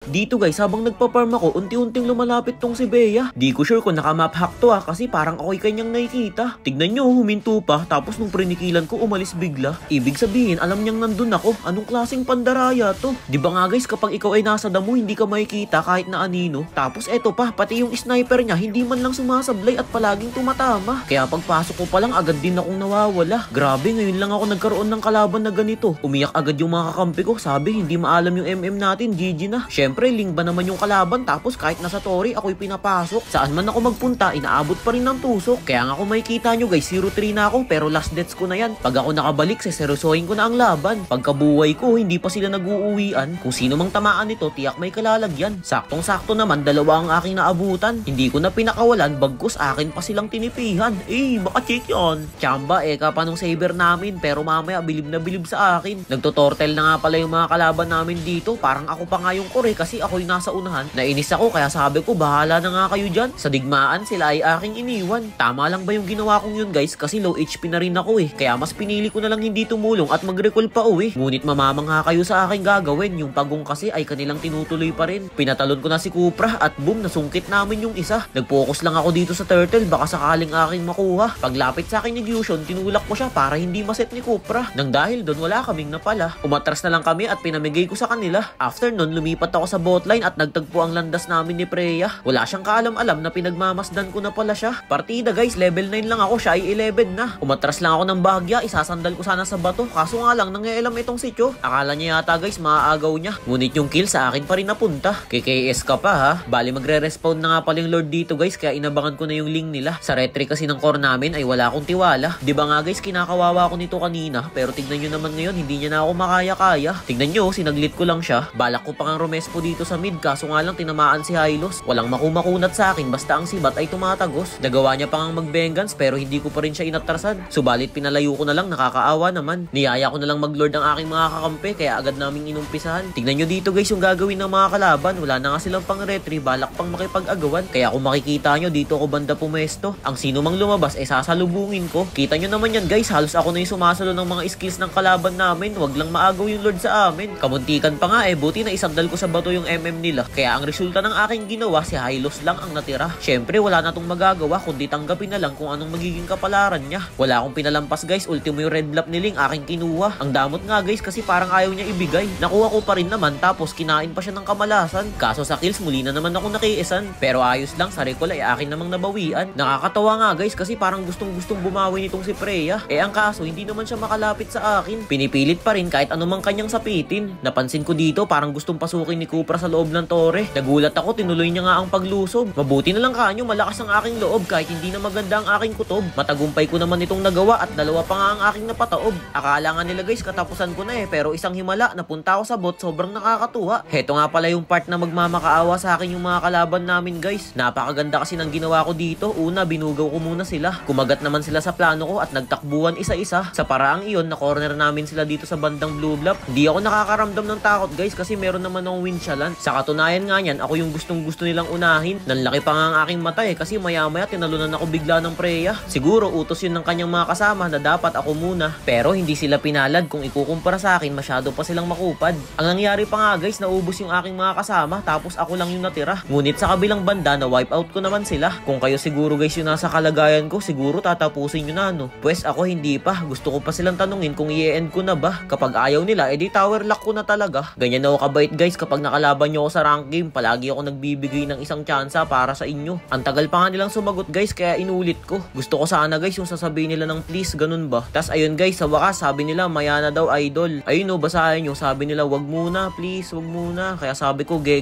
Dito guys, habang nagpa-farm ako, unti-unting lumalapit tong si Bea. Di ko sure kung naka-map hack to kasi parang ako'y kanyang nakikita. Tignan nyo, huminto pa, tapos nung prinikilan ko, umalis bigla. Ibig sabihin, alam niyang nandun ako. Anong klaseng pandaraya to? Di ba nga guys, kapag ikaw ay nasa damo, hindi ka makikita kahit na anino. Tapos eto pa, pati yung sniper niya, hindi man lang sumasablay at palaging tumatama. Kaya pagpasok ko pa lang, agad din akong nawawala. Grabe, ngayon lang ako nagkaroon ng kalaban na ganito. Umiyak agad yung mga kakampi ko, sabi hindi maalam yung MM natin, GG na. Syempre, ling ba naman yung kalaban, tapos kahit nasa Tori, ako'y pinapasok. Saan man ako magpunta, inaabot pa rin ng tusok. Kaya nga kung makikita nyo guys, 0-3 na ako, pero last deaths ko na yan. Pag ako nakabalik, seseryosohin ko na ang laban. Pagkabuhay ko, hindi pa sila nag-uuwian. Kung sino mang tamaan nito, tiyak may kalalagyan. Saktong-sakto naman, dalawa ang aking naabutan. Hindi ko na pinakawalan, bagkus akin pa silang tinipihan. Baka check yun. Tsamba, eka pa nung saber namin, pero mamaya bilib na bilib sa akin. Nagtutortel na nga pala yung mga kalaban namin dito. Parang ako pa nga yung kore kasi ako'y nasa unahan. Nainis ako kaya sabi ko bahala na nga kayo dyan. Sa digmaan sila ay aking iniwan. Tama lang ba yung ginawa kong yun guys? Kasi low HP na rin ako Kaya mas pinili ko na lang hindi tumulong at mag-recall pa uwi. Ngunit mamamangha kayo sa aking gagawin. Yung pagong kasi ay kanilang tinutuloy pa rin. Pinatalon ko na si Cupra at boom, nasungkit namin yung isa. Nag-focus lang ako dito sa turtle baka sakaling aking makuha. Paglapit sa akin ni Gyusion, tinulak ko siya para hindi maset ni Cupra. Nang dahil doon wala kaming napala. Umatras na lang kami at pinamigay ko sa kanila. After nun, lumipat ako sa botline at nagtagpo ang landas namin ni Freya. Wala siyang kaalam-alam na pinagmamasdan ko na pala siya. Partida guys, level 9 lang ako, siya ay 11 na. Umatras lang ako ng bahagya, isasandal ko sana sa bato. Kaso nga lang, nangyaelam itong si Cho. Akala niya yata guys, maaagaw niya. Ngunit yung kill sa akin pa rin napunta. KKS ka pa ha. Bali magre-respawn na nga pala yung Lord dito guys, kaya inabangan ko na yung link nila. Sa retry kasi ng core namin ay wala akong tiwala. Di ba nga guys, kinakawawa ko nito kanina. Pero tignan nyo naman ngayon, hindi niya na ako makaya-kaya. Tignan nyo, sinaglit ko lang siya. Balak ko pa kang rumespo dito sa mid, kaso nga lang tinamaan si Hylos. Walang makumakunat sa akin, basta ang sibat ay tumatagos. Nagawa niya pa ngang mag-vengeance pero hindi ko pa rin siya inatrasan. Subalit pinalayo ko na lang, nakakaawa naman. Niyaya ko na lang mag-lord ang aking mga kakampi, kaya agad naming inumpisahan. Tignan nyo dito guys yung gagawin ng mga kalaban. Wala na nga silang pang retry, balak pang makipag-agawan. Kaya kung makikita nyo, dito ako banda pumesto. Ang sino mang lumabas ay sasalubungin ko. Kita nyo naman yan guys, halos ako na yung sumasalo ng mga skills ng kalaban namin. Wag lang maagaw yung lord sa amin. Kamuntikan pa nga buti na isandal ko sa bato yung MM nila. Kaya ang resulta ng aking ginawa, si Hylos lang ang natira. Syempre wala na tong magagawa kundi tanggapin na lang kung anong magiging kapalaran niya. Wala akong pinalampas guys, ultimo yung red blap ni Ling aking kinuha. Ang damot nga guys kasi parang ayaw niya ibigay. Nakuha ko pa rin naman tapos kinain pa siya ng kamalasan. Kaso sa kills muli na naman ako nakiisan. Pero ayos lang, sa recall ay akin namang nabawian. Nakakatawa nga guys kasi parang gustong bumawi nitong si Freya. Ang kaso hindi naman siya makalapit sa akin. Pinipilit pa rin kahit anumang kanyang sapitin. Napansin ko dito parang gustong pasukin ni Cupra sa loob ng tore. Nagulat ako, tinuloy niya nga ang paglusob. Mabuti na lang kanyo, malakas ang aking loob kahit hindi na maganda ang aking kutob. Matagumpay ko naman itong nagawa at dalawa pa nga ang aking napataob. Akala nga nila guys katapusan ko na pero isang himala, napunta ako sa bot, sobrang nakakatuwa. Heto nga pala yung part na magmamakaawa sa akin yung mga kalaban namin guys. Napakaganda kasi ng ginawa ko dito. Una, binugaw ko muna sila. Kumagat naman sila sa plano ko at nagtakbuhan isa-isa. Sa paraang iyon, na-corner namin sila dito sa bandang blue bluff. Hindi ako nakakaramdam ng takot guys kasi meron naman akong winchalan. Sa katunayan nga yan, ako yung gustong-gusto nilang unahin. Nanlaki pa nga ang aking mata kasi maya-maya tinalunan ako bigla ng Freya. Siguro utos yun ng kanyang mga kasama na dapat ako muna. Pero hindi sila pinalad. Kung ikukumpara sa akin, masyado pa silang makupad. Ang nangyari pa nga guys, naubos yung aking mga kasama tapos ako lang yung natira. Ngunit sa kabilang banda, na wipe out ko naman sila. Kung kayo siguro guys yung nasa kalagayan ko, siguro tatapusin nyo na Pues ako hindi pa. Gusto ko pa silang tanungin kung i-end ko na ba. Kapag ayaw nila, edi tower lock ko na talaga. Ganyan ako kabait guys kapag nakalaban nyo ako sa rank game. Palagi ako nagbibigay ng isang tsansa para sa inyo. Ang tagal pa nga nilang sumagot guys kaya inulit ko. Gusto ko sana guys yung sasabihin nila ng please, ganun ba? Tas ayun guys, sa wakas sabi nila maya na daw idol. Ayun basahin nyo, sabi nila wag muna please, wag muna. Kaya sabi ko ge.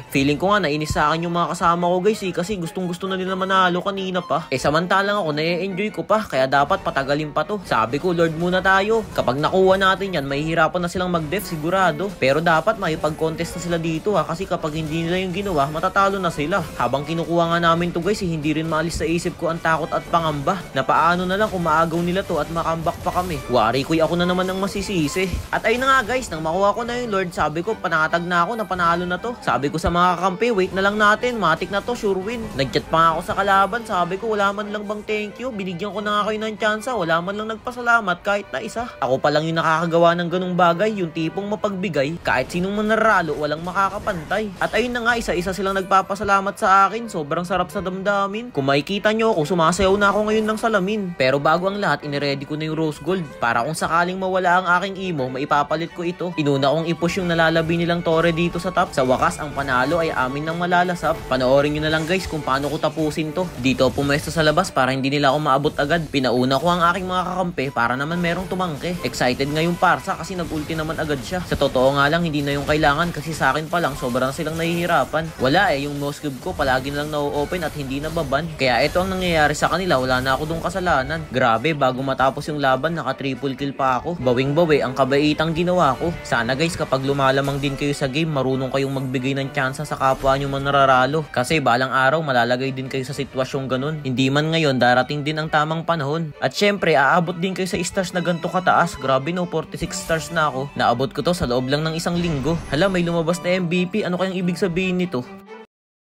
Feeling ko nga nainis sa akin yung mga kasama ko guys kasi gustong gusto na nila manalo kanina pa. Samantalang ako na-enjoy ko pa kaya dapat patagalin pa to. Sabi ko Lord muna tayo. Kapag nakuha natin yan, mahihirapan na silang mag-def sigurado. Pero dapat makipag-contest na sila dito kasi kapag hindi nila yung ginawa, matatalo na sila. Habang kinukuha nga namin to guys, hindi rin maalis sa isip ko ang takot at pangamba na paano na lang kung maagaw nila to at makambak pa kami. Wari ko'y ako na naman ang masisisi. At ayun na nga guys, nang makuha ko na yung Lord, sabi ko panatag na ako na panalo na to. Sabi ko sa mga kakampi, wait na lang natin, matik na to, sure win. Nagchat pa nga ako sa kalaban, sabi ko wala man lang bang thank you, binigyan ko na nga kayo ng tsansa, wala man lang nagpasalamat kahit na isa. Ako pa lang yung nakakagawa ng ganung bagay, yung tipong mapagbigay, kahit sinong manaralo, walang makakapantay. At ayun na nga, isa-isa silang nagpapasalamat sa akin. Sobrang sarap sa damdamin. Kung makikita nyo ako, sumasayaw na ako ngayon ng salamin. Pero bago ang lahat, iniready ko na yung rose gold. Para kung sakaling mawala ang aking imo, maipapalit ko ito. Inuna kong i-push yung nalalabi nilang tore dito sa top. Sa wakas, ang panalo ay amin ng malalasap. Panoorin nyo na lang guys kung paano ko tapusin to. Dito pumesto sa labas para hindi nila ako maabot agad. Pinauna ko ang aking mga kakampi para naman merong tumangke. Excited nga yung parsa kasi nag-ulti naman agad siya. Sa totoo nga lang, hindi na yung kailangan kasi sa akin pa lang sobrang silang nahihirapan. Wala yung mouse cube ko palagi na lang na-open at hindi nababan. Kaya ito ang nangyayari sa kanila, wala na ako dong kasalanan. Grabe, bago matapos yung laban, naka triple kill pa ako. Bawing-bawi ang kabaitang ginawa ko. Sana guys, kapag lumalamang din kayo sa game, marunong kayong magbigay ng tsansa sa kapwa nyo man nararalo. Kasi balang araw, malalagay din kayo sa sitwasyong ganun. Hindi man ngayon, darating din ang tamang panahon. At syempre, aabot din kayo sa stars na ganito kataas. Grabe no, 46 stars na ako. Naabot ko to sa loob lang ng isang linggo. Hala, may lumabas na MVP. Ano kayang ibig sabihin nito?